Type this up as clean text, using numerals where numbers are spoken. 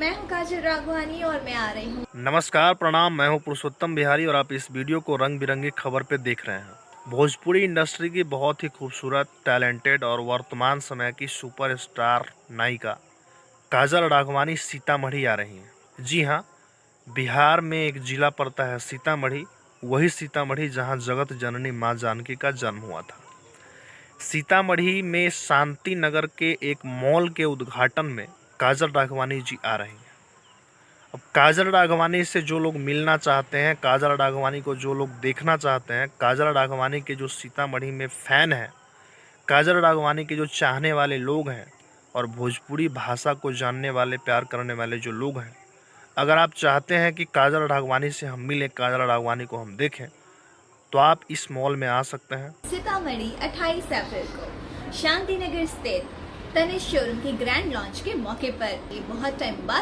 मैं हूं काजल राघवानी और मैं आ रही हूं। नमस्कार, प्रणाम। मैं हूं पुरुषोत्तम बिहारी और आप इस वीडियो को रंग बिरंगी खबर पे देख रहे हैं। भोजपुरी इंडस्ट्री की बहुत ही खूबसूरत, टैलेंटेड और वर्तमान समय की सुपरस्टार नायिका काजल राघवानी सीतामढ़ी आ रही हैं। जी हां, बिहार में एक जिला पड़ता है सीतामढ़ी, वही सीतामढ़ी जहां जगत जननी मां जानकी का जन्म हुआ था। सीतामढ़ी में शांति नगर के एक मॉल के उद्घाटन में काजल राघवानी जी आ रही हैं। अब काजल राघवानी से जो लोग मिलना चाहते हैं, काजल राघवानी को जो लोग देखना चाहते हैं, काजल राघवानी के जो सीतामढ़ी में फ़ैन हैं, काजल राघवानी के जो चाहने वाले लोग हैं और भोजपुरी भाषा को जानने वाले, प्यार करने वाले जो लोग हैं, अगर आप चाहते हैं कि काजल राघवानी से हम मिलें, काजल राघवानी को हम देखें, तो आप इस मॉल में आ सकते हैं। सीतामढ़ी 28 अप्रैल को शांति नगर स्थित तनिष्क शोरूम के ग्रैंड लॉन्च के मौके पर ये बहुत टाइम बाद